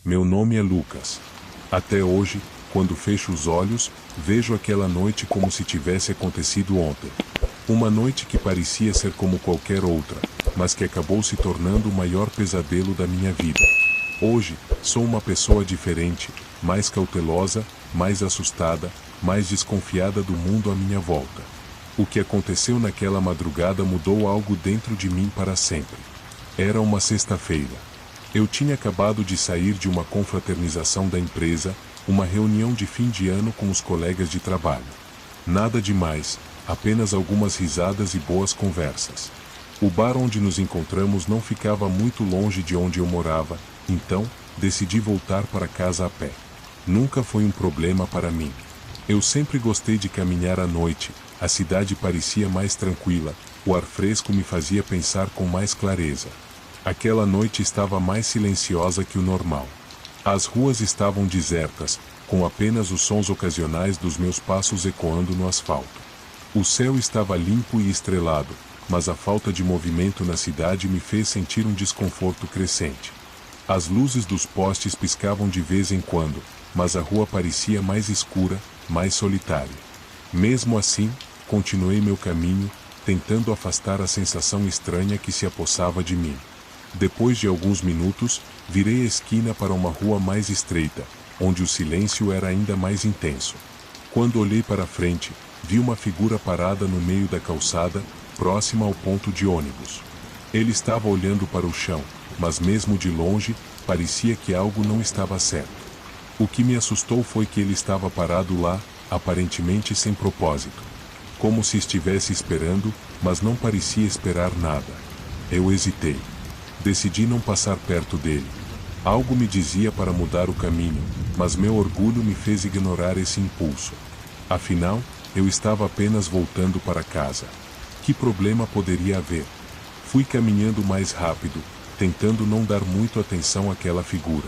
Meu nome é Lucas. Até hoje, quando fecho os olhos, vejo aquela noite como se tivesse acontecido ontem. Uma noite que parecia ser como qualquer outra, mas que acabou se tornando o maior pesadelo da minha vida. Hoje, sou uma pessoa diferente, mais cautelosa, mais assustada, mais desconfiada do mundo à minha volta. O que aconteceu naquela madrugada mudou algo dentro de mim para sempre. Era uma sexta-feira. Eu tinha acabado de sair de uma confraternização da empresa, uma reunião de fim de ano com os colegas de trabalho. Nada demais, apenas algumas risadas e boas conversas. O bar onde nos encontramos não ficava muito longe de onde eu morava, então, decidi voltar para casa a pé. Nunca foi um problema para mim. Eu sempre gostei de caminhar à noite, a cidade parecia mais tranquila, o ar fresco me fazia pensar com mais clareza. Aquela noite estava mais silenciosa que o normal. As ruas estavam desertas, com apenas os sons ocasionais dos meus passos ecoando no asfalto. O céu estava limpo e estrelado, mas a falta de movimento na cidade me fez sentir um desconforto crescente. As luzes dos postes piscavam de vez em quando, mas a rua parecia mais escura, mais solitária. Mesmo assim, continuei meu caminho, tentando afastar a sensação estranha que se apossava de mim. Depois de alguns minutos, virei a esquina para uma rua mais estreita, onde o silêncio era ainda mais intenso. Quando olhei para frente, vi uma figura parada no meio da calçada, próxima ao ponto de ônibus. Ele estava olhando para o chão, mas mesmo de longe, parecia que algo não estava certo. O que me assustou foi que ele estava parado lá, aparentemente sem propósito. Como se estivesse esperando, mas não parecia esperar nada. Eu hesitei. Decidi não passar perto dele. Algo me dizia para mudar o caminho, mas meu orgulho me fez ignorar esse impulso. Afinal, eu estava apenas voltando para casa. Que problema poderia haver? Fui caminhando mais rápido, tentando não dar muito atenção àquela figura.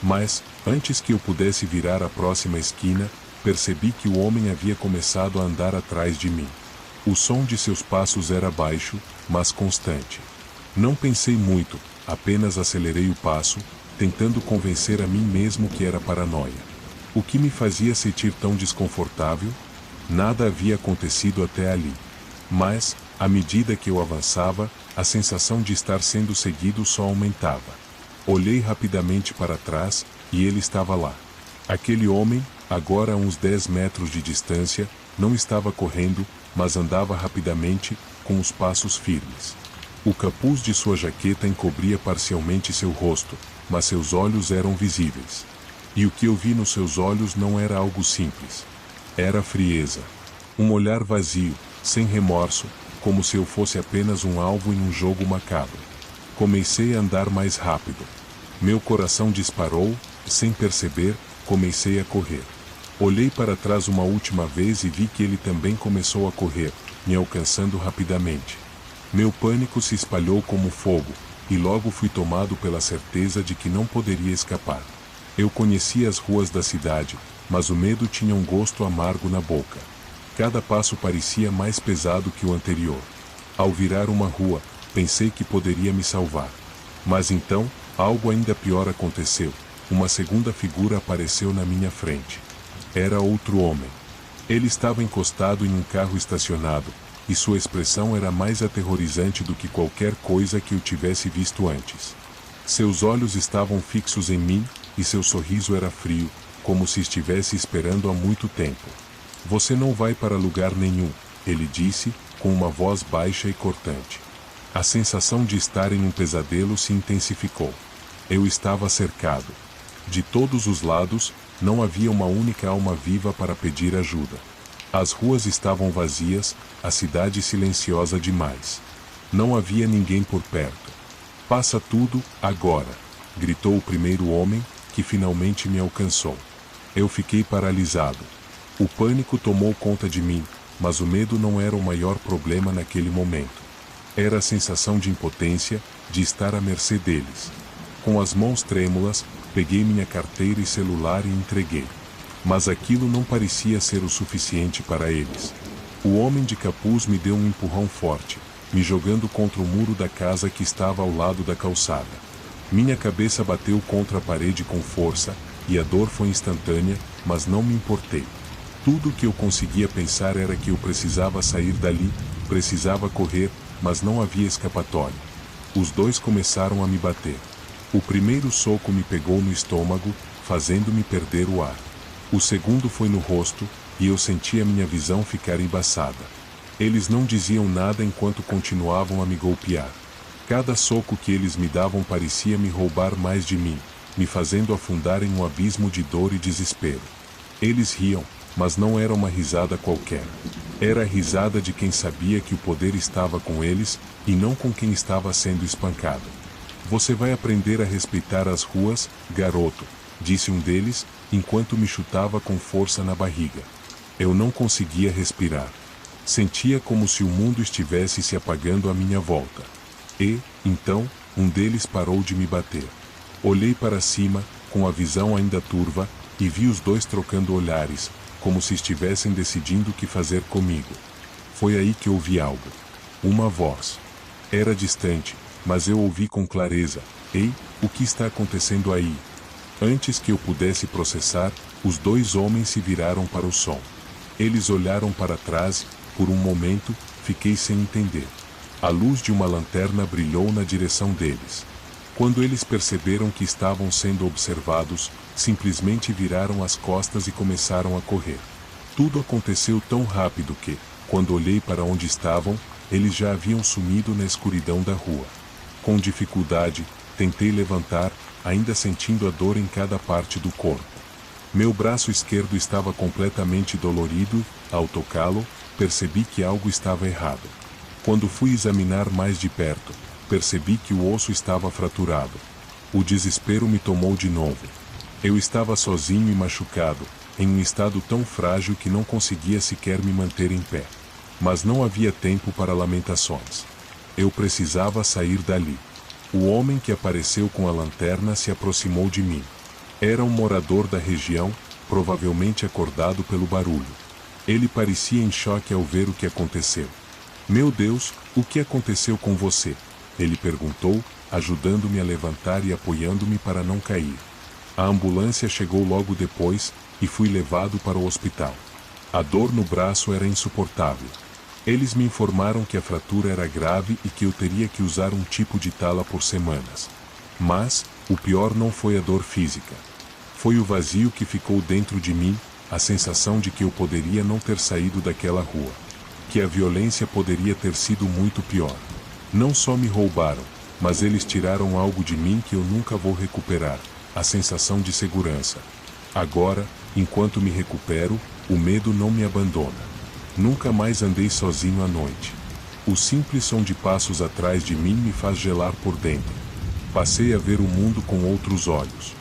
Mas, antes que eu pudesse virar a próxima esquina, percebi que o homem havia começado a andar atrás de mim. O som de seus passos era baixo, mas constante. Não pensei muito, apenas acelerei o passo, tentando convencer a mim mesmo que era paranoia. O que me fazia sentir tão desconfortável? Nada havia acontecido até ali. Mas, à medida que eu avançava, a sensação de estar sendo seguido só aumentava. Olhei rapidamente para trás, e ele estava lá. Aquele homem, agora a uns 10 metros de distância, não estava correndo, mas andava rapidamente, com os passos firmes. O capuz de sua jaqueta encobria parcialmente seu rosto, mas seus olhos eram visíveis. E o que eu vi nos seus olhos não era algo simples. Era frieza. Um olhar vazio, sem remorso, como se eu fosse apenas um alvo em um jogo macabro. Comecei a andar mais rápido. Meu coração disparou, sem perceber, comecei a correr. Olhei para trás uma última vez e vi que ele também começou a correr, me alcançando rapidamente. Meu pânico se espalhou como fogo, e logo fui tomado pela certeza de que não poderia escapar. Eu conhecia as ruas da cidade, mas o medo tinha um gosto amargo na boca. Cada passo parecia mais pesado que o anterior. Ao virar uma rua, pensei que poderia me salvar. Mas então, algo ainda pior aconteceu. Uma segunda figura apareceu na minha frente. Era outro homem. Ele estava encostado em um carro estacionado, e sua expressão era mais aterrorizante do que qualquer coisa que eu tivesse visto antes. Seus olhos estavam fixos em mim, e seu sorriso era frio, como se estivesse esperando há muito tempo. "Você não vai para lugar nenhum", ele disse, com uma voz baixa e cortante. A sensação de estar em um pesadelo se intensificou. Eu estava cercado. De todos os lados, não havia uma única alma viva para pedir ajuda. As ruas estavam vazias, a cidade silenciosa demais. Não havia ninguém por perto. "Passa tudo, agora", gritou o primeiro homem, que finalmente me alcançou. Eu fiquei paralisado. O pânico tomou conta de mim, mas o medo não era o maior problema naquele momento. Era a sensação de impotência, de estar à mercê deles. Com as mãos trêmulas, peguei minha carteira e celular e entreguei. Mas aquilo não parecia ser o suficiente para eles. O homem de capuz me deu um empurrão forte, me jogando contra o muro da casa que estava ao lado da calçada. Minha cabeça bateu contra a parede com força, e a dor foi instantânea, mas não me importei. Tudo o que eu conseguia pensar era que eu precisava sair dali, precisava correr, mas não havia escapatória. Os dois começaram a me bater. O primeiro soco me pegou no estômago, fazendo-me perder o ar. O segundo foi no rosto, e eu senti a minha visão ficar embaçada. Eles não diziam nada enquanto continuavam a me golpear. Cada soco que eles me davam parecia me roubar mais de mim, me fazendo afundar em um abismo de dor e desespero. Eles riam, mas não era uma risada qualquer. Era a risada de quem sabia que o poder estava com eles, e não com quem estava sendo espancado. Você vai aprender a respeitar as ruas, garoto, disse um deles, enquanto me chutava com força na barriga. Eu não conseguia respirar. Sentia como se o mundo estivesse se apagando à minha volta. E, então, um deles parou de me bater. Olhei para cima, com a visão ainda turva, e vi os dois trocando olhares, como se estivessem decidindo o que fazer comigo. Foi aí que ouvi algo. Uma voz. Era distante, mas eu ouvi com clareza: "Ei, o que está acontecendo aí?" Antes que eu pudesse processar, os dois homens se viraram para o som. Eles olharam para trás, por um momento, fiquei sem entender. A luz de uma lanterna brilhou na direção deles. Quando eles perceberam que estavam sendo observados, simplesmente viraram as costas e começaram a correr. Tudo aconteceu tão rápido que, quando olhei para onde estavam, eles já haviam sumido na escuridão da rua. Com dificuldade, tentei levantar, ainda sentindo a dor em cada parte do corpo. Meu braço esquerdo estava completamente dolorido, ao tocá-lo, percebi que algo estava errado. Quando fui examinar mais de perto, percebi que o osso estava fraturado. O desespero me tomou de novo. Eu estava sozinho e machucado, em um estado tão frágil que não conseguia sequer me manter em pé. Mas não havia tempo para lamentações. Eu precisava sair dali. O homem que apareceu com a lanterna se aproximou de mim. Era um morador da região, provavelmente acordado pelo barulho. Ele parecia em choque ao ver o que aconteceu. "Meu Deus, o que aconteceu com você?" ele perguntou, ajudando-me a levantar e apoiando-me para não cair. A ambulância chegou logo depois, e fui levado para o hospital. A dor no braço era insuportável. Eles me informaram que a fratura era grave e que eu teria que usar um tipo de tala por semanas. Mas, o pior não foi a dor física. Foi o vazio que ficou dentro de mim, a sensação de que eu poderia não ter saído daquela rua. Que a violência poderia ter sido muito pior. Não só me roubaram, mas eles tiraram algo de mim que eu nunca vou recuperar, a sensação de segurança. Agora, enquanto me recupero, o medo não me abandona. Nunca mais andei sozinho à noite. O simples som de passos atrás de mim me faz gelar por dentro. Passei a ver o mundo com outros olhos.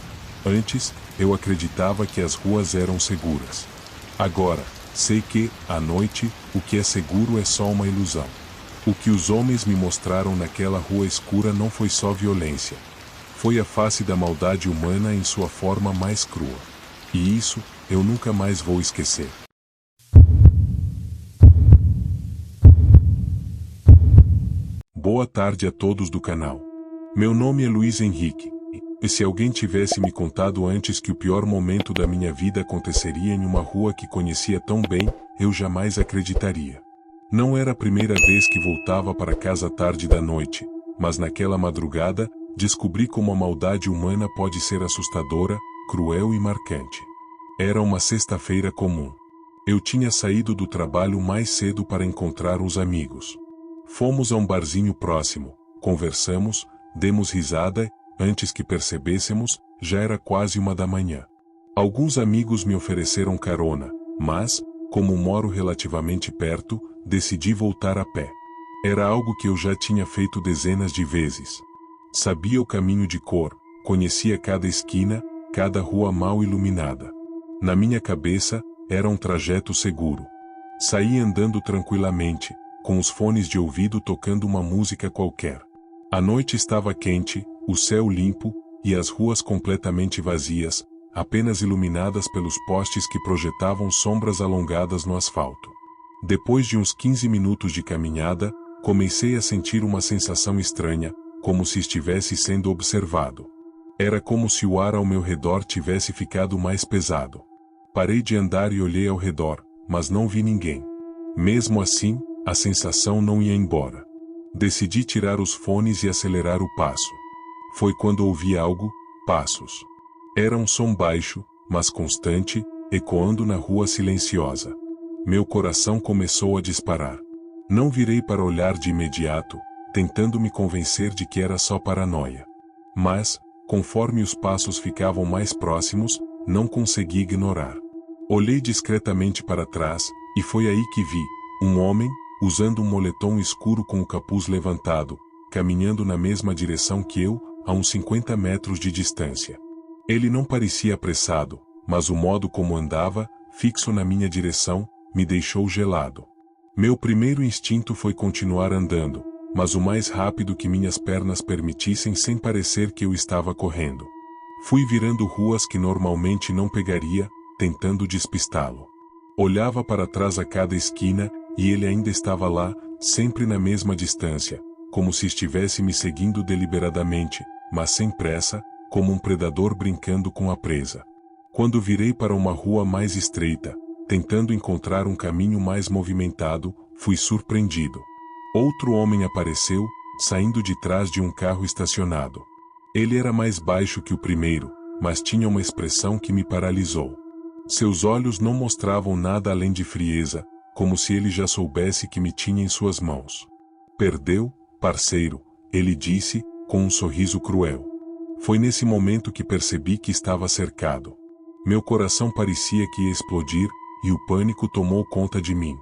Antes, eu acreditava que as ruas eram seguras. Agora, sei que, à noite, o que é seguro é só uma ilusão. O que os homens me mostraram naquela rua escura não foi só violência. Foi a face da maldade humana em sua forma mais crua. E isso, eu nunca mais vou esquecer. Boa tarde a todos do canal. Meu nome é Luiz Henrique. E se alguém tivesse me contado antes que o pior momento da minha vida aconteceria em uma rua que conhecia tão bem, eu jamais acreditaria. Não era a primeira vez que voltava para casa tarde da noite, mas naquela madrugada, descobri como a maldade humana pode ser assustadora, cruel e marcante. Era uma sexta-feira comum. Eu tinha saído do trabalho mais cedo para encontrar uns amigos. Fomos a um barzinho próximo, conversamos, demos risada. Antes que percebêssemos, já era quase 1 da manhã. Alguns amigos me ofereceram carona, mas, como moro relativamente perto, decidi voltar a pé. Era algo que eu já tinha feito dezenas de vezes. Sabia o caminho de cor, conhecia cada esquina, cada rua mal iluminada. Na minha cabeça, era um trajeto seguro. Saí andando tranquilamente, com os fones de ouvido tocando uma música qualquer. A noite estava quente, o céu limpo, e as ruas completamente vazias, apenas iluminadas pelos postes que projetavam sombras alongadas no asfalto. Depois de uns 15 minutos de caminhada, Comecei a sentir uma sensação estranha, como se estivesse sendo observado. Era como se o ar ao meu redor tivesse ficado mais pesado. Parei de andar e olhei ao redor, mas não vi ninguém. Mesmo assim, a sensação não ia embora. Decidi tirar os fones e acelerar o passo. Foi quando ouvi algo, passos. Era um som baixo, mas constante, ecoando na rua silenciosa. Meu coração começou a disparar. Não virei para olhar de imediato, tentando me convencer de que era só paranoia. Mas, conforme os passos ficavam mais próximos, não consegui ignorar. Olhei discretamente para trás, e foi aí que vi um homem, usando um moletom escuro com o capuz levantado, caminhando na mesma direção que eu, a uns 50 metros de distância. Ele não parecia apressado, mas o modo como andava, fixo na minha direção, me deixou gelado. Meu primeiro instinto foi continuar andando, mas o mais rápido que minhas pernas permitissem sem parecer que eu estava correndo. Fui virando ruas que normalmente não pegaria, tentando despistá-lo. Olhava para trás a cada esquina, e ele ainda estava lá, sempre na mesma distância, como se estivesse me seguindo deliberadamente, mas sem pressa, como um predador brincando com a presa. Quando virei para uma rua mais estreita, tentando encontrar um caminho mais movimentado, fui surpreendido. Outro homem apareceu, saindo de trás de um carro estacionado. Ele era mais baixo que o primeiro, mas tinha uma expressão que me paralisou. Seus olhos não mostravam nada além de frieza, como se ele já soubesse que me tinha em suas mãos. Perdeu, parceiro, ele disse, com um sorriso cruel. Foi nesse momento que percebi que estava cercado. Meu coração parecia que ia explodir, e o pânico tomou conta de mim.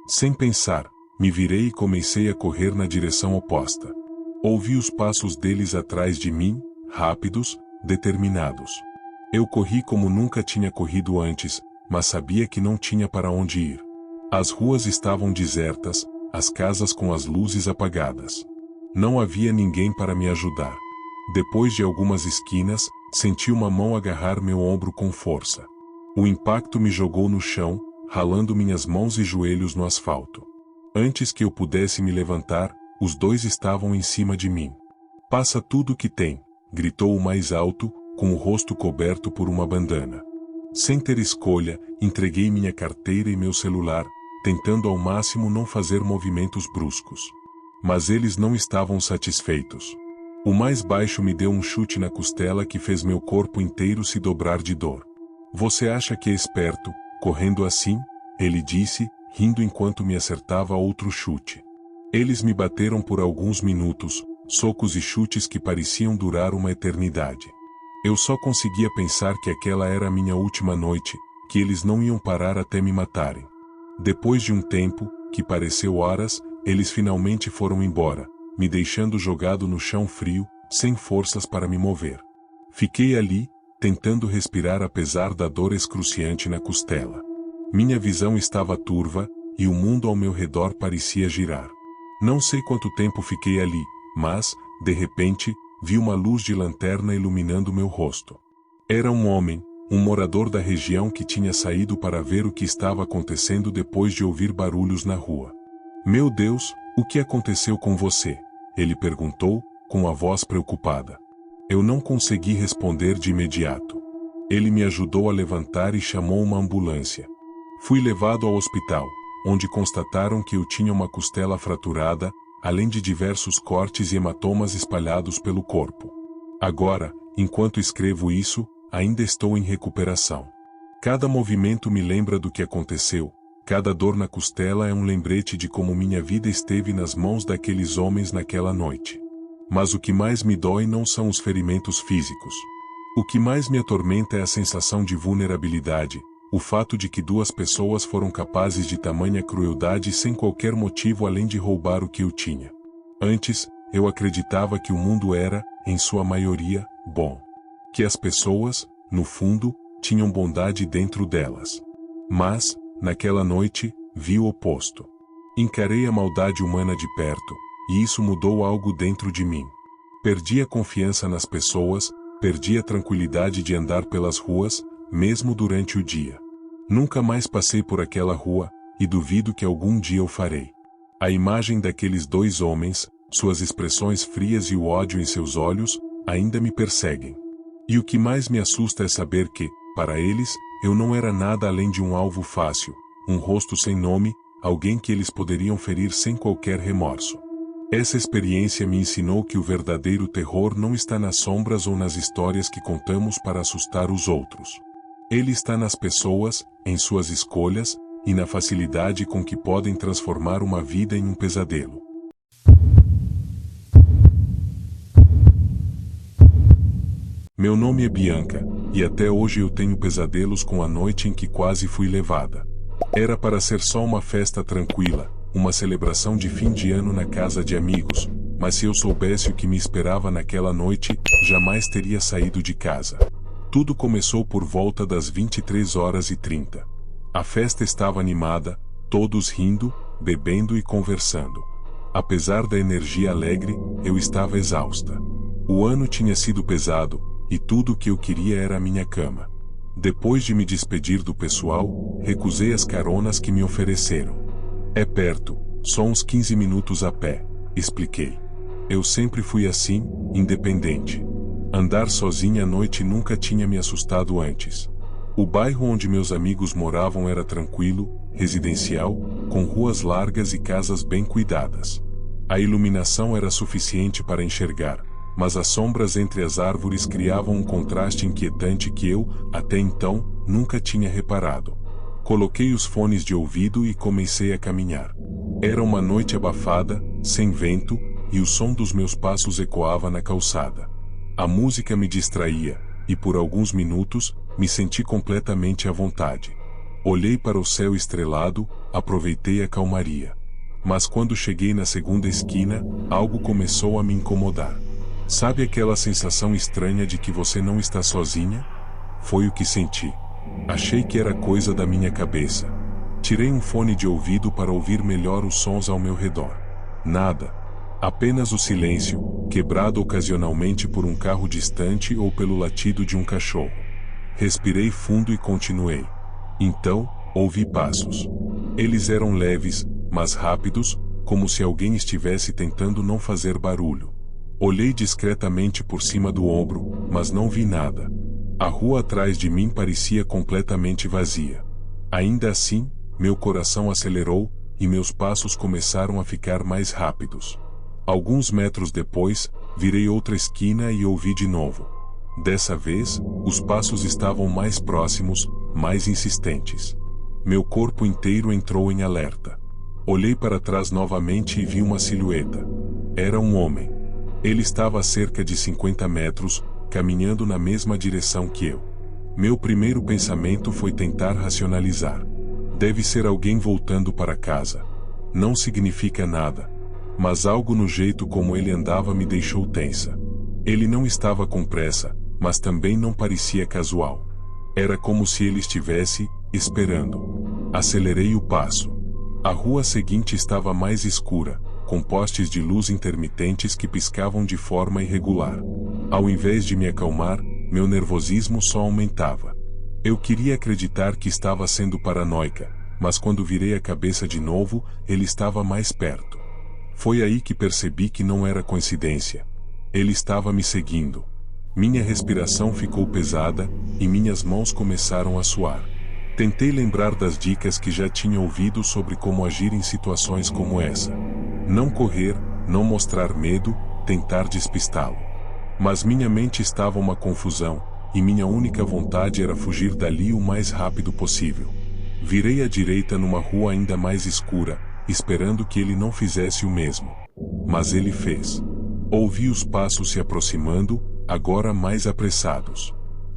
Sem pensar, me virei e comecei a correr na direção oposta. Ouvi os passos deles atrás de mim, rápidos, determinados. Eu corri como nunca tinha corrido antes, mas sabia que não tinha para onde ir. As ruas estavam desertas, as casas com as luzes apagadas. Não havia ninguém para me ajudar. Depois de algumas esquinas, senti uma mão agarrar meu ombro com força. O impacto me jogou no chão, ralando minhas mãos e joelhos no asfalto. Antes que eu pudesse me levantar, os dois estavam em cima de mim. "Passa tudo o que tem", gritou o mais alto, com o rosto coberto por uma bandana. Sem ter escolha, entreguei minha carteira e meu celular, tentando ao máximo não fazer movimentos bruscos. Mas eles não estavam satisfeitos. O mais baixo me deu um chute na costela que fez meu corpo inteiro se dobrar de dor. "Você acha que é esperto, correndo assim?", ele disse, rindo enquanto me acertava outro chute. Eles me bateram por alguns minutos, socos e chutes que pareciam durar uma eternidade. Eu só conseguia pensar que aquela era a minha última noite, que eles não iam parar até me matarem. Depois de um tempo, que pareceu horas, eles finalmente foram embora, me deixando jogado no chão frio, sem forças para me mover. Fiquei ali, tentando respirar apesar da dor excruciante na costela. Minha visão estava turva, e o mundo ao meu redor parecia girar. Não sei quanto tempo fiquei ali, mas, de repente, vi uma luz de lanterna iluminando meu rosto. Era um homem, um morador da região que tinha saído para ver o que estava acontecendo depois de ouvir barulhos na rua. "Meu Deus, o que aconteceu com você?", ele perguntou, com a voz preocupada. Eu não consegui responder de imediato. Ele me ajudou a levantar e chamou uma ambulância. Fui levado ao hospital, onde constataram que eu tinha uma costela fraturada, além de diversos cortes e hematomas espalhados pelo corpo. Agora, enquanto escrevo isso, ainda estou em recuperação. Cada movimento me lembra do que aconteceu, cada dor na costela é um lembrete de como minha vida esteve nas mãos daqueles homens naquela noite. Mas o que mais me dói não são os ferimentos físicos. O que mais me atormenta é a sensação de vulnerabilidade, o fato de que duas pessoas foram capazes de tamanha crueldade sem qualquer motivo além de roubar o que eu tinha. Antes, eu acreditava que o mundo era, em sua maioria, bom. Que as pessoas, no fundo, tinham bondade dentro delas. Mas, naquela noite, vi o oposto. Encarei a maldade humana de perto, e isso mudou algo dentro de mim. Perdi a confiança nas pessoas, perdi a tranquilidade de andar pelas ruas, mesmo durante o dia. Nunca mais passei por aquela rua, e duvido que algum dia eu farei. A imagem daqueles dois homens, suas expressões frias e o ódio em seus olhos, ainda me perseguem. E o que mais me assusta é saber que, para eles, eu não era nada além de um alvo fácil, um rosto sem nome, alguém que eles poderiam ferir sem qualquer remorso. Essa experiência me ensinou que o verdadeiro terror não está nas sombras ou nas histórias que contamos para assustar os outros. Ele está nas pessoas, em suas escolhas, e na facilidade com que podem transformar uma vida em um pesadelo. Meu nome é Bianca, e até hoje eu tenho pesadelos com a noite em que quase fui levada. Era para ser só uma festa tranquila, uma celebração de fim de ano na casa de amigos, mas se eu soubesse o que me esperava naquela noite, jamais teria saído de casa. Tudo começou por volta das 23h30. A festa estava animada, todos rindo, bebendo e conversando. Apesar da energia alegre, eu estava exausta. O ano tinha sido pesado, e tudo o que eu queria era a minha cama. Depois de me despedir do pessoal, recusei as caronas que me ofereceram. É perto, só uns 15 minutos a pé, expliquei. Eu sempre fui assim, independente. Andar sozinha à noite nunca tinha me assustado antes. O bairro onde meus amigos moravam era tranquilo, residencial, com ruas largas e casas bem cuidadas. A iluminação era suficiente para enxergar, mas as sombras entre as árvores criavam um contraste inquietante que eu, até então, nunca tinha reparado. Coloquei os fones de ouvido e comecei a caminhar. Era uma noite abafada, sem vento, e o som dos meus passos ecoava na calçada. A música me distraía, e por alguns minutos, me senti completamente à vontade. Olhei para o céu estrelado, aproveitei a calmaria. Mas quando cheguei na segunda esquina, algo começou a me incomodar. Sabe aquela sensação estranha de que você não está sozinha? Foi o que senti. Achei que era coisa da minha cabeça. Tirei um fone de ouvido para ouvir melhor os sons ao meu redor. Nada. Apenas o silêncio, quebrado ocasionalmente por um carro distante ou pelo latido de um cachorro. Respirei fundo e continuei. Então, ouvi passos. Eles eram leves, mas rápidos, como se alguém estivesse tentando não fazer barulho. Olhei discretamente por cima do ombro, mas não vi nada. A rua atrás de mim parecia completamente vazia. Ainda assim, meu coração acelerou, e meus passos começaram a ficar mais rápidos. Alguns metros depois, virei outra esquina e ouvi de novo. Dessa vez, os passos estavam mais próximos, mais insistentes. Meu corpo inteiro entrou em alerta. Olhei para trás novamente e vi uma silhueta. Era um homem. Ele estava a cerca de 50 metros, caminhando na mesma direção que eu. Meu primeiro pensamento foi tentar racionalizar. Deve ser alguém voltando para casa. Não significa nada. Mas algo no jeito como ele andava me deixou tensa. Ele não estava com pressa, mas também não parecia casual. Era como se ele estivesse esperando. Acelerei o passo. A rua seguinte estava mais escura, com postes de luz intermitentes que piscavam de forma irregular. Ao invés de me acalmar, meu nervosismo só aumentava. Eu queria acreditar que estava sendo paranoica, mas quando virei a cabeça de novo, ele estava mais perto. Foi aí que percebi que não era coincidência. Ele estava me seguindo. Minha respiração ficou pesada, e minhas mãos começaram a suar. Tentei lembrar das dicas que já tinha ouvido sobre como agir em situações como essa. Não correr, não mostrar medo, tentar despistá-lo. Mas minha mente estava uma confusão, e minha única vontade era fugir dali o mais rápido possível. Virei à direita numa rua ainda mais escura, esperando que ele não fizesse o mesmo. Mas ele fez. Ouvi os passos se aproximando, agora mais apressados.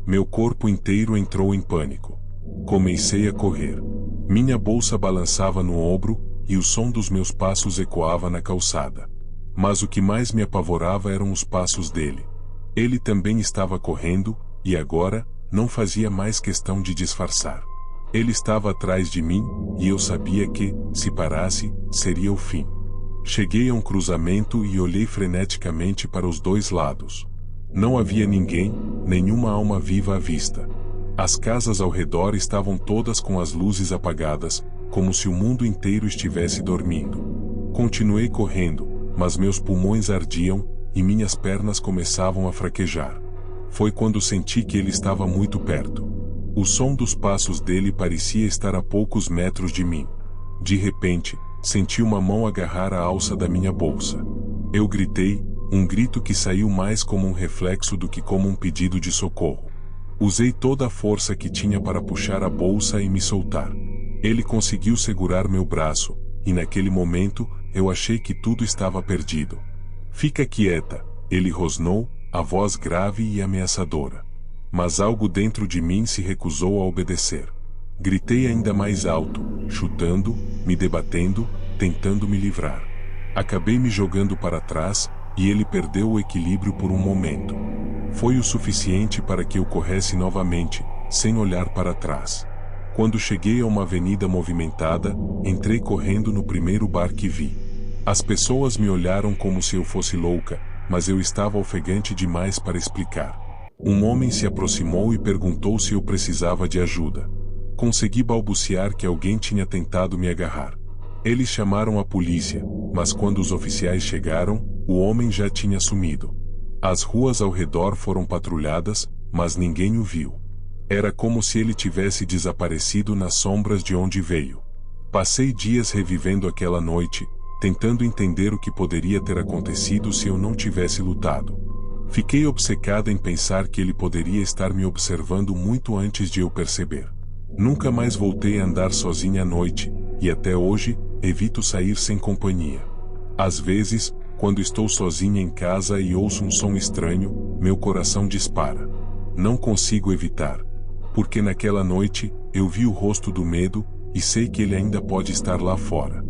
Meu corpo inteiro entrou em pânico. Comecei a correr. Minha bolsa balançava no ombro, e o som dos meus passos ecoava na calçada. Mas o que mais me apavorava eram os passos dele. Ele também estava correndo, e agora, não fazia mais questão de disfarçar. Ele estava atrás de mim, e eu sabia que, se parasse, seria o fim. Cheguei a um cruzamento e olhei freneticamente para os dois lados. Não havia ninguém, nenhuma alma viva à vista. As casas ao redor estavam todas com as luzes apagadas, como se o mundo inteiro estivesse dormindo. Continuei correndo, mas meus pulmões ardiam, e minhas pernas começavam a fraquejar. Foi quando senti que ele estava muito perto. O som dos passos dele parecia estar a poucos metros de mim. De repente, senti uma mão agarrar a alça da minha bolsa. Eu gritei, um grito que saiu mais como um reflexo do que como um pedido de socorro. Usei toda a força que tinha para puxar a bolsa e me soltar. Ele conseguiu segurar meu braço, e naquele momento, eu achei que tudo estava perdido. Fica quieta, ele rosnou, a voz grave e ameaçadora. Mas algo dentro de mim se recusou a obedecer. Gritei ainda mais alto, chutando, me debatendo, tentando me livrar. Acabei me jogando para trás, e ele perdeu o equilíbrio por um momento. Foi o suficiente para que eu corresse novamente, sem olhar para trás. Quando cheguei a uma avenida movimentada, entrei correndo no primeiro bar que vi. As pessoas me olharam como se eu fosse louca, mas eu estava ofegante demais para explicar. Um homem se aproximou e perguntou se eu precisava de ajuda. Consegui balbuciar que alguém tinha tentado me agarrar. Eles chamaram a polícia, mas quando os oficiais chegaram, o homem já tinha sumido. As ruas ao redor foram patrulhadas, mas ninguém o viu. Era como se ele tivesse desaparecido nas sombras de onde veio. Passei dias revivendo aquela noite, tentando entender o que poderia ter acontecido se eu não tivesse lutado. Fiquei obcecada em pensar que ele poderia estar me observando muito antes de eu perceber. Nunca mais voltei a andar sozinha à noite, e até hoje, evito sair sem companhia. Às vezes, quando estou sozinha em casa e ouço um som estranho, meu coração dispara. Não consigo evitar. Porque naquela noite, eu vi o rosto do medo, e sei que ele ainda pode estar lá fora.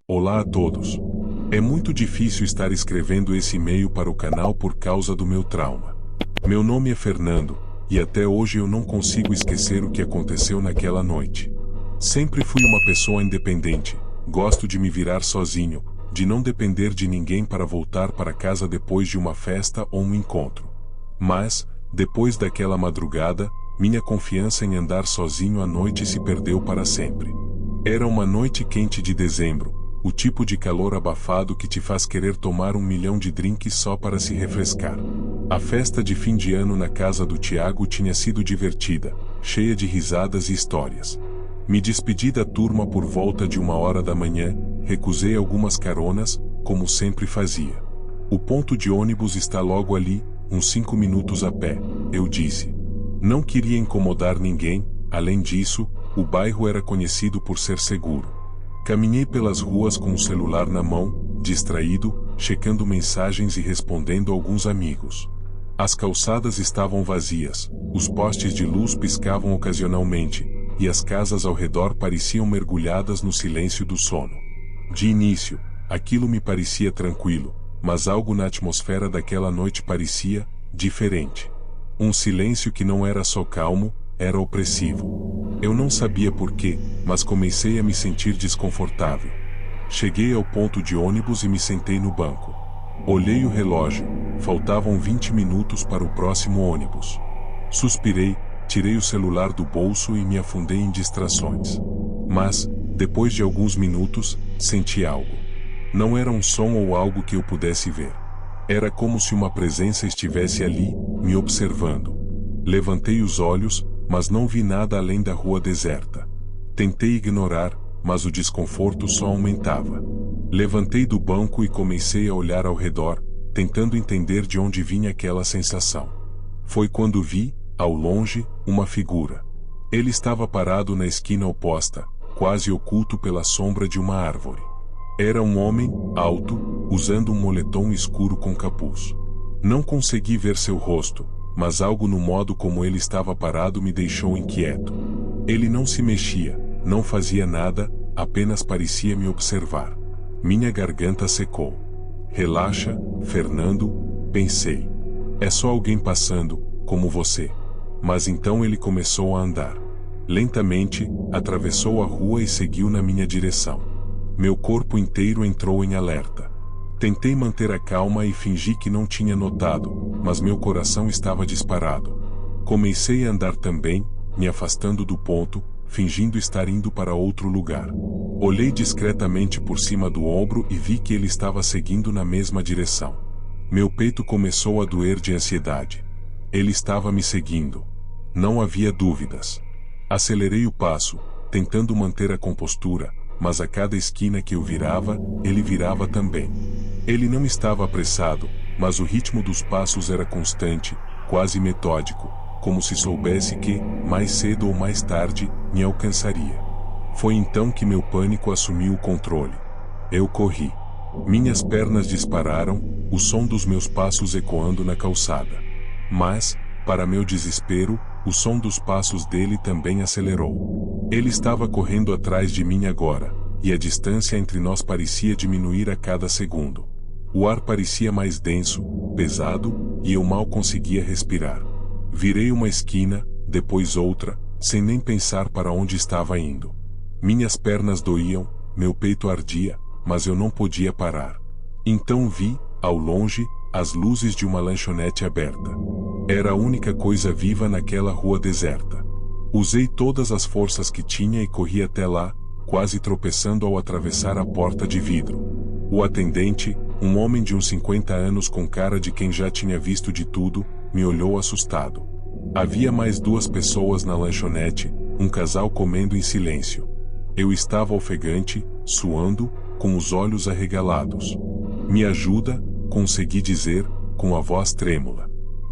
Olá a todos. É muito difícil estar escrevendo esse e-mail para o canal por causa do meu trauma. Meu nome é Fernando, e até hoje eu não consigo esquecer o que aconteceu naquela noite. Sempre fui uma pessoa independente, gosto de me virar sozinho, de não depender de ninguém para voltar para casa depois de uma festa ou um encontro. Mas, depois daquela madrugada, minha confiança em andar sozinho à noite se perdeu para sempre. Era uma noite quente de dezembro, o tipo de calor abafado que te faz querer tomar 1 milhão de drinks só para se refrescar. A festa de fim de ano na casa do Tiago tinha sido divertida, cheia de risadas e histórias. Me despedi da turma por volta de 1h da manhã, recusei algumas caronas, como sempre fazia. O ponto de ônibus está logo ali, uns 5 minutos a pé, eu disse. Não queria incomodar ninguém, além disso, o bairro era conhecido por ser seguro. Caminhei pelas ruas com o celular na mão, distraído, checando mensagens e respondendo alguns amigos. As calçadas estavam vazias, os postes de luz piscavam ocasionalmente, e as casas ao redor pareciam mergulhadas no silêncio do sono. De início, aquilo me parecia tranquilo, mas algo na atmosfera daquela noite parecia diferente. Um silêncio que não era só calmo, era opressivo. Eu não sabia porquê, mas comecei a me sentir desconfortável. Cheguei ao ponto de ônibus e me sentei no banco. Olhei o relógio, faltavam 20 minutos para o próximo ônibus. Suspirei, tirei o celular do bolso e me afundei em distrações. Mas, depois de alguns minutos, senti algo. Não era um som ou algo que eu pudesse ver. Era como se uma presença estivesse ali, me observando. Levantei os olhos, mas não vi nada além da rua deserta. Tentei ignorar, mas o desconforto só aumentava. Levantei do banco e comecei a olhar ao redor, tentando entender de onde vinha aquela sensação. Foi quando vi, ao longe, uma figura. Ele estava parado na esquina oposta, quase oculto pela sombra de uma árvore. Era um homem, alto, usando um moletom escuro com capuz. Não consegui ver seu rosto, mas algo no modo como ele estava parado me deixou inquieto. Ele não se mexia, não fazia nada, apenas parecia me observar. Minha garganta secou. Relaxa, Fernando, pensei. É só alguém passando, como você. Mas então ele começou a andar. Lentamente, atravessou a rua e seguiu na minha direção. Meu corpo inteiro entrou em alerta. Tentei manter a calma e fingi que não tinha notado, mas meu coração estava disparado. Comecei a andar também, me afastando do ponto, fingindo estar indo para outro lugar. Olhei discretamente por cima do ombro e vi que ele estava seguindo na mesma direção. Meu peito começou a doer de ansiedade. Ele estava me seguindo. Não havia dúvidas. Acelerei o passo, tentando manter a compostura, mas a cada esquina que eu virava, ele virava também. Ele não estava apressado, mas o ritmo dos passos era constante, quase metódico, como se soubesse que, mais cedo ou mais tarde, me alcançaria. Foi então que meu pânico assumiu o controle. Eu corri. Minhas pernas dispararam, o som dos meus passos ecoando na calçada. Mas, para meu desespero, o som dos passos dele também acelerou. Ele estava correndo atrás de mim agora, e a distância entre nós parecia diminuir a cada segundo. O ar parecia mais denso, pesado, e eu mal conseguia respirar. Virei uma esquina, depois outra, sem nem pensar para onde estava indo. Minhas pernas doíam, meu peito ardia, mas eu não podia parar. Então vi, ao longe, as luzes de uma lanchonete aberta. Era a única coisa viva naquela rua deserta. Usei todas as forças que tinha e corri até lá, quase tropeçando ao atravessar a porta de vidro. O atendente, um homem de uns 50 anos com cara de quem já tinha visto de tudo, me olhou assustado. Havia mais 2 pessoas na lanchonete, um casal comendo em silêncio. Eu estava ofegante, suando, com os olhos arregalados. Me ajuda, consegui dizer, com a voz trêmula.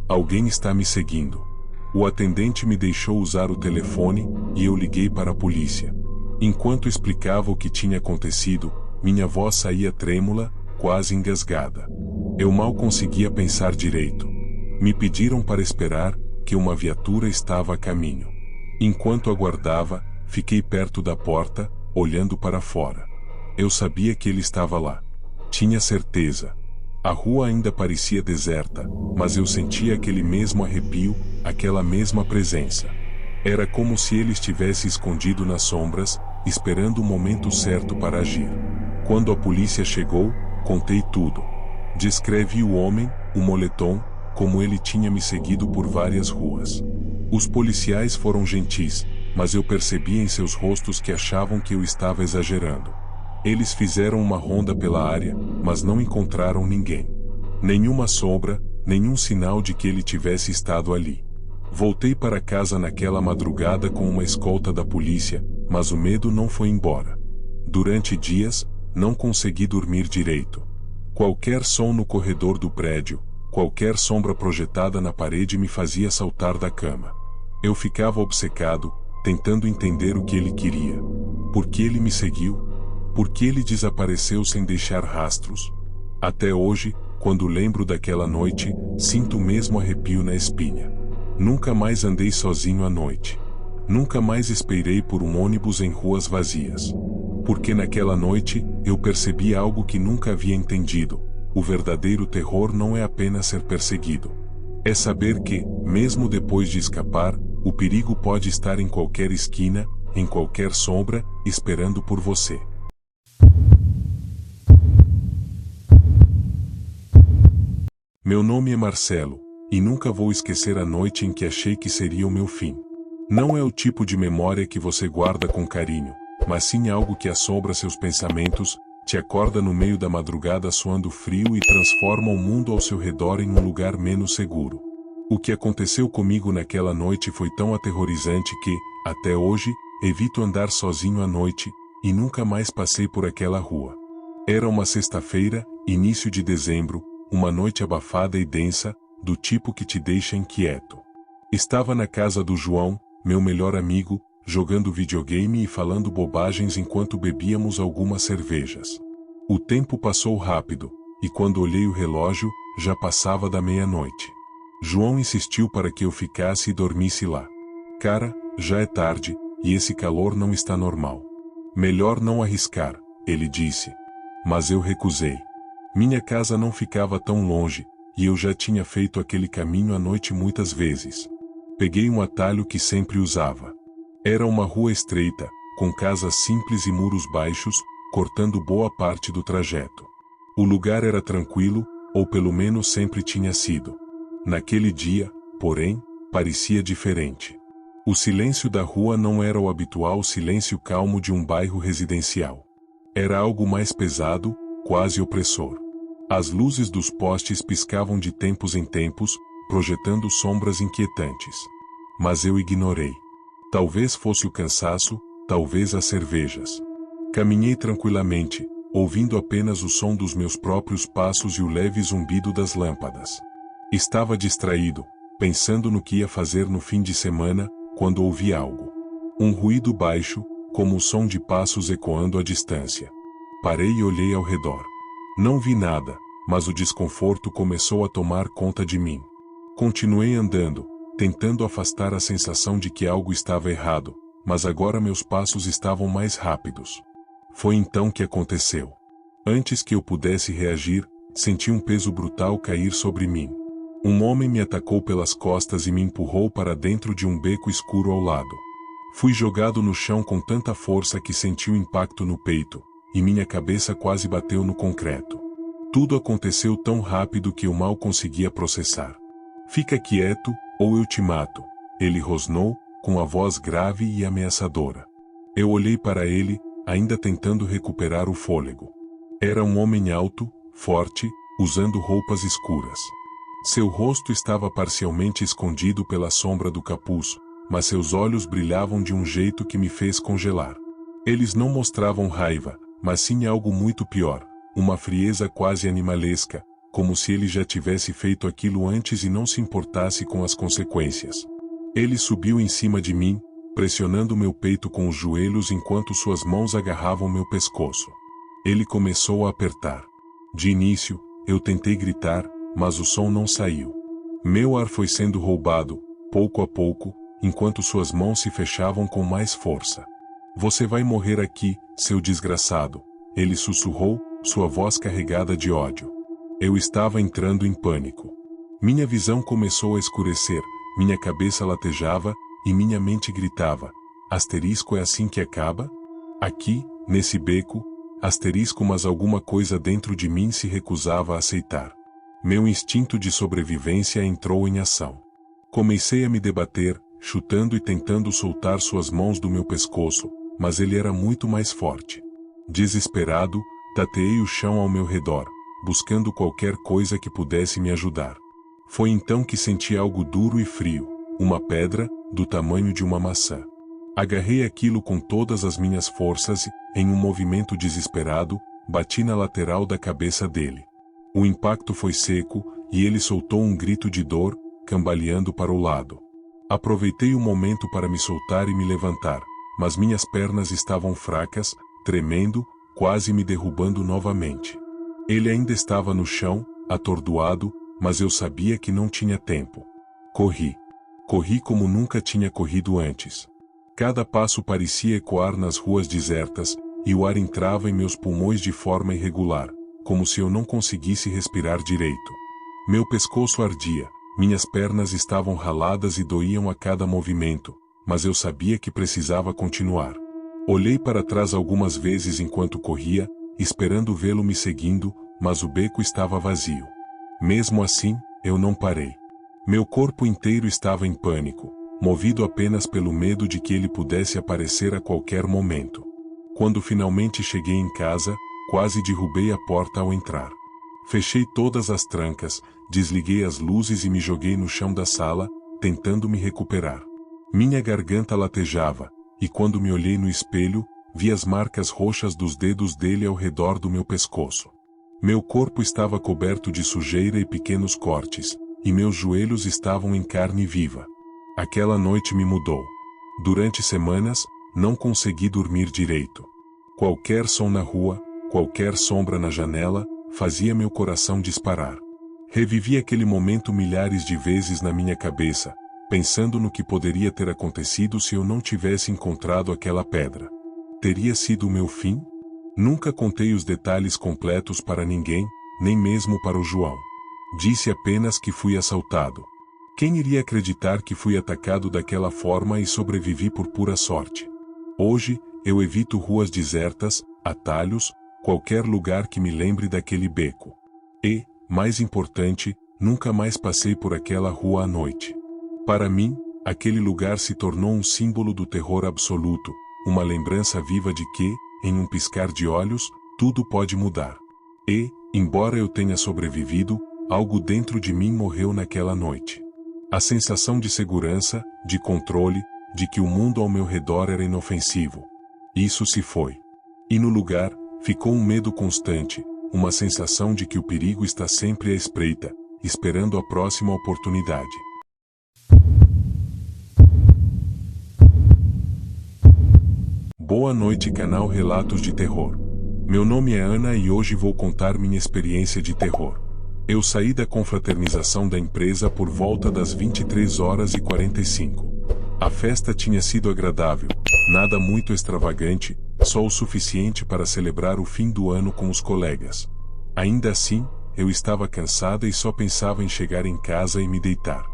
Alguém está me seguindo. O atendente me deixou usar o telefone, e eu liguei para a polícia. Enquanto explicava o que tinha acontecido, minha voz saía trêmula, quase engasgada. Eu mal conseguia pensar direito. Me pediram para esperar, que uma viatura estava a caminho. Enquanto aguardava, fiquei perto da porta, olhando para fora. Eu sabia que ele estava lá. Tinha certeza. A rua ainda parecia deserta, mas eu sentia aquele mesmo arrepio, aquela mesma presença. Era como se ele estivesse escondido nas sombras, esperando o momento certo para agir. Quando a polícia chegou, contei tudo. Descrevi o homem, o moletom, como ele tinha me seguido por várias ruas. Os policiais foram gentis, mas eu percebi em seus rostos que achavam que eu estava exagerando. Eles fizeram uma ronda pela área, mas não encontraram ninguém. Nenhuma sombra, nenhum sinal de que ele tivesse estado ali. Voltei para casa naquela madrugada com uma escolta da polícia, mas o medo não foi embora. Durante dias, não consegui dormir direito. Qualquer som no corredor do prédio, qualquer sombra projetada na parede me fazia saltar da cama. Eu ficava obcecado, tentando entender o que ele queria. Por que ele me seguiu? Por que ele desapareceu sem deixar rastros? Até hoje, quando lembro daquela noite, sinto o mesmo arrepio na espinha. Nunca mais andei sozinho à noite. Nunca mais esperei por um ônibus em ruas vazias. Porque naquela noite, eu percebi algo que nunca havia entendido. O verdadeiro terror não é apenas ser perseguido. É saber que, mesmo depois de escapar, o perigo pode estar em qualquer esquina, em qualquer sombra, esperando por você. Meu nome é Marcelo, e nunca vou esquecer a noite em que achei que seria o meu fim. Não é o tipo de memória que você guarda com carinho, mas sim algo que assombra seus pensamentos, te acorda no meio da madrugada suando frio e transforma o mundo ao seu redor em um lugar menos seguro. O que aconteceu comigo naquela noite foi tão aterrorizante que, até hoje, evito andar sozinho à noite, e nunca mais passei por aquela rua. Era uma sexta-feira, início de dezembro, uma noite abafada e densa, do tipo que te deixa inquieto. Estava na casa do João, meu melhor amigo, jogando videogame e falando bobagens enquanto bebíamos algumas cervejas. O tempo passou rápido, e quando olhei o relógio, já passava da meia-noite. João insistiu para que eu ficasse e dormisse lá. Cara, já é tarde, e esse calor não está normal. Melhor não arriscar, ele disse. Mas eu recusei. Minha casa não ficava tão longe, e eu já tinha feito aquele caminho à noite muitas vezes. Peguei um atalho que sempre usava. Era uma rua estreita, com casas simples e muros baixos, cortando boa parte do trajeto. O lugar era tranquilo, ou pelo menos sempre tinha sido. Naquele dia, porém, parecia diferente. O silêncio da rua não era o habitual silêncio calmo de um bairro residencial. Era algo mais pesado, quase opressor. As luzes dos postes piscavam de tempos em tempos, projetando sombras inquietantes. Mas eu ignorei. Talvez fosse o cansaço, talvez as cervejas. Caminhei tranquilamente, ouvindo apenas o som dos meus próprios passos e o leve zumbido das lâmpadas. Estava distraído, pensando no que ia fazer no fim de semana, quando ouvi algo. Um ruído baixo, como o som de passos ecoando à distância. Parei e olhei ao redor. Não vi nada, mas o desconforto começou a tomar conta de mim. Continuei andando, tentando afastar a sensação de que algo estava errado, mas agora meus passos estavam mais rápidos. Foi então que aconteceu. Antes que eu pudesse reagir, senti um peso brutal cair sobre mim. Um homem me atacou pelas costas e me empurrou para dentro de um beco escuro ao lado. Fui jogado no chão com tanta força que senti o impacto no peito, e minha cabeça quase bateu no concreto. Tudo aconteceu tão rápido que eu mal conseguia processar. Fica quieto, ou eu te mato, ele rosnou, com a voz grave e ameaçadora. Eu olhei para ele, ainda tentando recuperar o fôlego. Era um homem alto, forte, usando roupas escuras. Seu rosto estava parcialmente escondido pela sombra do capuz, mas seus olhos brilhavam de um jeito que me fez congelar. Eles não mostravam raiva, mas sim algo muito pior, uma frieza quase animalesca, como se ele já tivesse feito aquilo antes e não se importasse com as consequências. Ele subiu em cima de mim, pressionando meu peito com os joelhos enquanto suas mãos agarravam meu pescoço. Ele começou a apertar. De início, eu tentei gritar, mas o som não saiu. Meu ar foi sendo roubado, pouco a pouco, enquanto suas mãos se fechavam com mais força. Você vai morrer aqui, seu desgraçado, ele sussurrou, sua voz carregada de ódio. Eu estava entrando em pânico. Minha visão começou a escurecer, minha cabeça latejava, e minha mente gritava, asterisco é assim que acaba? Aqui, nesse beco, asterisco, mas alguma coisa dentro de mim se recusava a aceitar. Meu instinto de sobrevivência entrou em ação. Comecei a me debater, chutando e tentando soltar suas mãos do meu pescoço, mas ele era muito mais forte. Desesperado, tateei o chão ao meu redor, buscando qualquer coisa que pudesse me ajudar. Foi então que senti algo duro e frio, uma pedra, do tamanho de uma maçã. Agarrei aquilo com todas as minhas forças e, em um movimento desesperado, bati na lateral da cabeça dele. O impacto foi seco, e ele soltou um grito de dor, cambaleando para o lado. Aproveitei o momento para me soltar e me levantar, mas minhas pernas estavam fracas, tremendo, quase me derrubando novamente. Ele ainda estava no chão, atordoado, mas eu sabia que não tinha tempo. Corri. Corri como nunca tinha corrido antes. Cada passo parecia ecoar nas ruas desertas, e o ar entrava em meus pulmões de forma irregular, como se eu não conseguisse respirar direito. Meu pescoço ardia, minhas pernas estavam raladas e doíam a cada movimento, mas eu sabia que precisava continuar. Olhei para trás algumas vezes enquanto corria, esperando vê-lo me seguindo, mas o beco estava vazio. Mesmo assim, eu não parei. Meu corpo inteiro estava em pânico, movido apenas pelo medo de que ele pudesse aparecer a qualquer momento. Quando finalmente cheguei em casa, quase derrubei a porta ao entrar. Fechei todas as trancas, desliguei as luzes e me joguei no chão da sala, tentando me recuperar. Minha garganta latejava, e quando me olhei no espelho, vi as marcas roxas dos dedos dele ao redor do meu pescoço. Meu corpo estava coberto de sujeira e pequenos cortes, e meus joelhos estavam em carne viva. Aquela noite me mudou. Durante semanas, não consegui dormir direito. Qualquer som na rua, qualquer sombra na janela, fazia meu coração disparar. Revivi aquele momento milhares de vezes na minha cabeça, pensando no que poderia ter acontecido se eu não tivesse encontrado aquela pedra. Teria sido o meu fim? Nunca contei os detalhes completos para ninguém, nem mesmo para o João. Disse apenas que fui assaltado. Quem iria acreditar que fui atacado daquela forma e sobrevivi por pura sorte? Hoje, eu evito ruas desertas, atalhos, qualquer lugar que me lembre daquele beco. E, mais importante, nunca mais passei por aquela rua à noite. Para mim, Aquele lugar se tornou um símbolo do terror absoluto, uma lembrança viva de que, em um piscar de olhos, tudo pode mudar. E, embora eu tenha sobrevivido, algo dentro de mim morreu naquela noite. A sensação de segurança, de controle, de que o mundo ao meu redor era inofensivo. Isso se foi. E no lugar, ficou um medo constante, uma sensação de que o perigo está sempre à espreita, esperando a próxima oportunidade. Boa noite, canal Relatos de Terror. Meu nome é Ana e hoje vou contar minha experiência de terror. Eu saí da confraternização da empresa por volta das 23h45. A festa tinha sido agradável, nada muito extravagante, só o suficiente para celebrar o fim do ano com os colegas. Ainda assim, eu estava cansada e só pensava em chegar em casa e me deitar.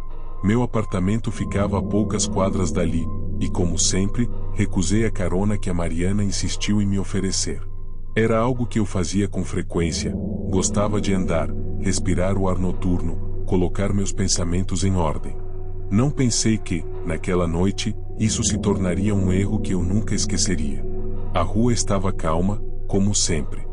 Meu apartamento ficava a poucas quadras dali, e como sempre, recusei a carona que a Mariana insistiu em me oferecer. Era algo que eu fazia com frequência, gostava de andar, respirar o ar noturno, colocar meus pensamentos em ordem. Não pensei que, naquela noite, isso se tornaria um erro que eu nunca esqueceria. A rua estava calma, como sempre.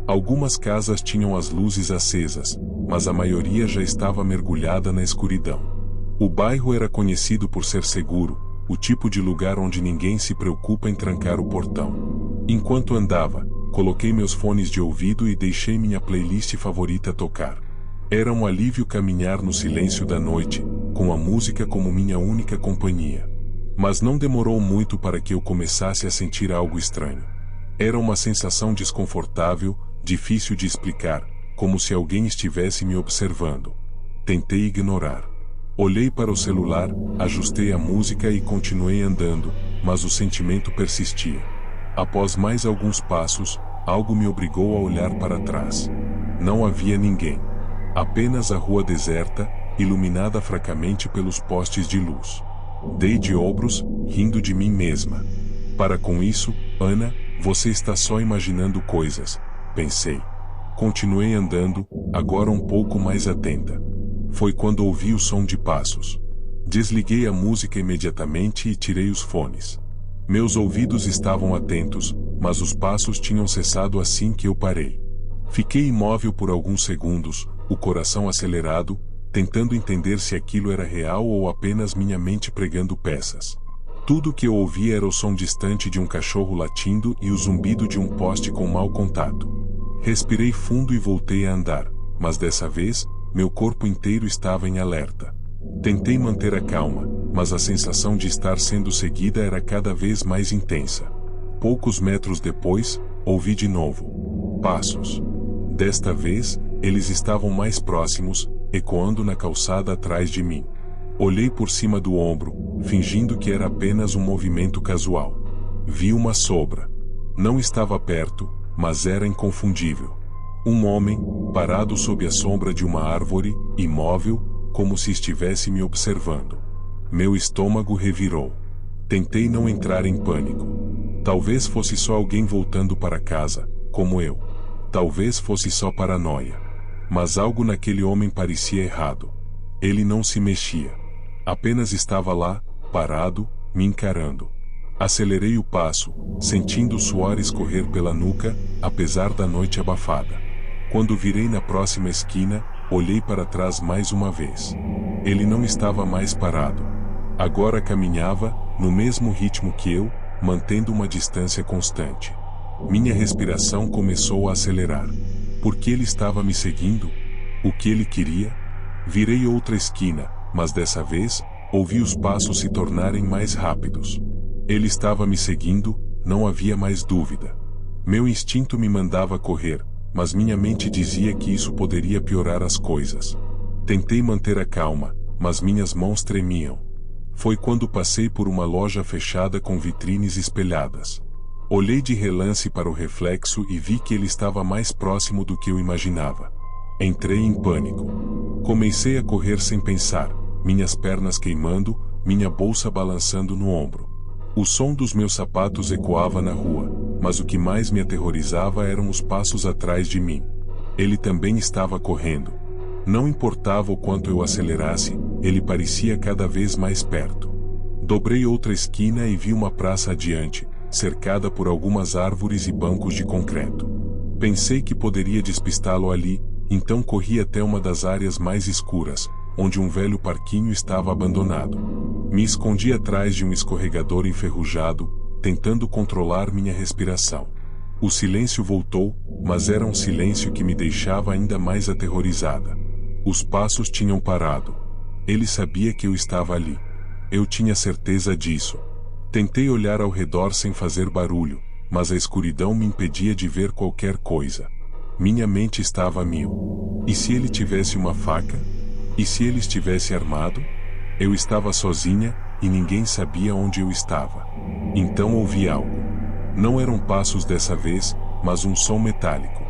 Algumas casas tinham as luzes acesas, mas a maioria já estava mergulhada na escuridão. O bairro era conhecido por ser seguro, o tipo de lugar onde ninguém se preocupa em trancar o portão. Enquanto andava, coloquei meus fones de ouvido e deixei minha playlist favorita tocar. Era um alívio caminhar no silêncio da noite, com a música como minha única companhia. Mas não demorou muito para que eu começasse a sentir algo estranho. Era uma sensação desconfortável, difícil de explicar, como se alguém estivesse me observando. Tentei ignorar. Olhei para o celular, ajustei a música e continuei andando, mas o sentimento persistia. Após mais alguns passos, algo me obrigou a olhar para trás. Não havia ninguém. Apenas a rua deserta, iluminada fracamente pelos postes de luz. Dei de ombros, rindo de mim mesma. Para com isso, Ana, você está só imaginando coisas, pensei. Continuei andando, agora um pouco mais atenta. Foi quando ouvi o som de passos. Desliguei a música imediatamente e tirei os fones. Meus ouvidos estavam atentos, mas os passos tinham cessado assim que eu parei. Fiquei imóvel por alguns segundos, o coração acelerado, tentando entender se aquilo era real ou apenas minha mente pregando peças. Tudo que eu ouvi era o som distante de um cachorro latindo e o zumbido de um poste com mau contato. Respirei fundo e voltei a andar, mas dessa vez, meu corpo inteiro estava em alerta. Tentei manter a calma, mas a sensação de estar sendo seguida era cada vez mais intensa. Poucos metros depois, ouvi de novo passos. Desta vez, eles estavam mais próximos, ecoando na calçada atrás de mim. Olhei por cima do ombro, fingindo que era apenas um movimento casual. Vi uma sombra. Não estava perto, mas era inconfundível. Um homem, parado sob a sombra de uma árvore, imóvel, como se estivesse me observando. Meu estômago revirou. Tentei não entrar em pânico. Talvez fosse só alguém voltando para casa, como eu. Talvez fosse só paranoia. Mas algo naquele homem parecia errado. Ele não se mexia. Apenas estava lá, parado, me encarando. Acelerei o passo, sentindo o suor escorrer pela nuca, apesar da noite abafada. Quando virei na próxima esquina, olhei para trás mais uma vez. Ele não estava mais parado. Agora caminhava, no mesmo ritmo que eu, mantendo uma distância constante. Minha respiração começou a acelerar. Por que ele estava me seguindo? O que ele queria? Virei outra esquina, mas dessa vez, ouvi os passos se tornarem mais rápidos. Ele estava me seguindo, não havia mais dúvida. Meu instinto me mandava correr, mas minha mente dizia que isso poderia piorar as coisas. Tentei manter a calma, mas minhas mãos tremiam. Foi quando passei por uma loja fechada com vitrines espelhadas. Olhei de relance para o reflexo e vi que ele estava mais próximo do que eu imaginava. Entrei em pânico. Comecei a correr sem pensar, minhas pernas queimando, minha bolsa balançando no ombro. O som dos meus sapatos ecoava na rua, mas o que mais me aterrorizava eram os passos atrás de mim. Ele também estava correndo. Não importava o quanto eu acelerasse, ele parecia cada vez mais perto. Dobrei outra esquina e vi uma praça adiante, cercada por algumas árvores e bancos de concreto. Pensei que poderia despistá-lo ali, então corri até uma das áreas mais escuras, onde um velho parquinho estava abandonado. Me escondi atrás de um escorregador enferrujado, tentando controlar minha respiração. O silêncio voltou, mas era um silêncio que me deixava ainda mais aterrorizada. Os passos tinham parado. Ele sabia que eu estava ali. Eu tinha certeza disso. Tentei olhar ao redor sem fazer barulho, mas a escuridão me impedia de ver qualquer coisa. Minha mente estava a mil. E se ele tivesse uma faca? E se ele estivesse armado? Eu estava sozinha, e ninguém sabia onde eu estava. Então ouvi algo. Não eram passos dessa vez, mas um som metálico.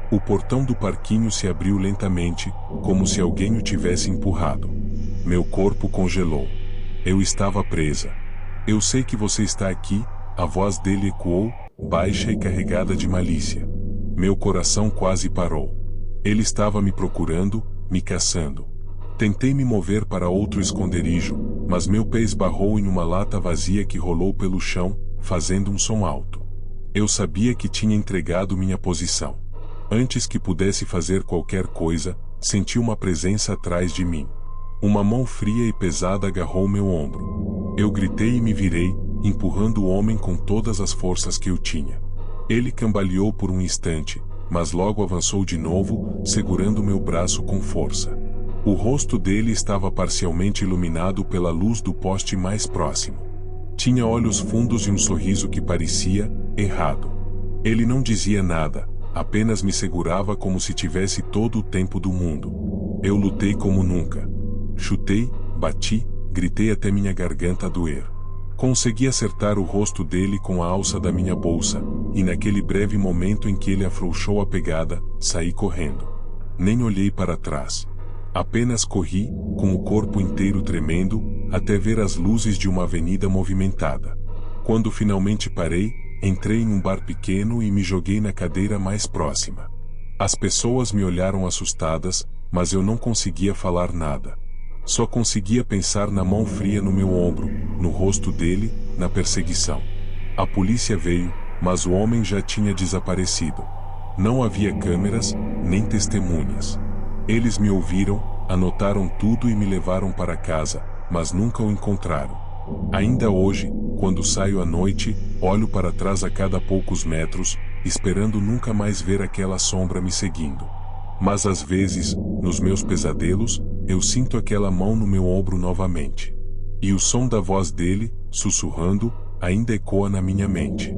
O portão do parquinho se abriu lentamente, como se alguém o tivesse empurrado. Meu corpo congelou. Eu estava presa. Eu sei que você está aqui, a voz dele ecoou, baixa e carregada de malícia. Meu coração quase parou. Ele estava me procurando, me caçando. Tentei me mover para outro esconderijo, mas meu pé esbarrou em uma lata vazia que rolou pelo chão, fazendo um som alto. Eu sabia que tinha entregado minha posição. Antes que pudesse fazer qualquer coisa, senti uma presença atrás de mim. Uma mão fria e pesada agarrou meu ombro. Eu gritei e me virei, empurrando o homem com todas as forças que eu tinha. Ele cambaleou por um instante, mas logo avançou de novo, segurando meu braço com força. O rosto dele estava parcialmente iluminado pela luz do poste mais próximo. Tinha olhos fundos e um sorriso que parecia errado. Ele não dizia nada, apenas me segurava como se tivesse todo o tempo do mundo. Eu lutei como nunca. Chutei, bati, gritei até minha garganta doer. Consegui acertar o rosto dele com a alça da minha bolsa, e naquele breve momento em que ele afrouxou a pegada, saí correndo. Nem olhei para trás. Apenas corri, com o corpo inteiro tremendo, até ver as luzes de uma avenida movimentada. Quando finalmente parei, entrei em um bar pequeno e me joguei na cadeira mais próxima. As pessoas me olharam assustadas, mas eu não conseguia falar nada. Só conseguia pensar na mão fria no meu ombro, no rosto dele, na perseguição. A polícia veio, mas o homem já tinha desaparecido. Não havia câmeras, nem testemunhas. Eles me ouviram, anotaram tudo e me levaram para casa, mas nunca o encontraram. Ainda hoje, quando saio à noite, olho para trás a cada poucos metros, esperando nunca mais ver aquela sombra me seguindo. Mas às vezes, nos meus pesadelos, eu sinto aquela mão no meu ombro novamente. E o som da voz dele, sussurrando, ainda ecoa na minha mente.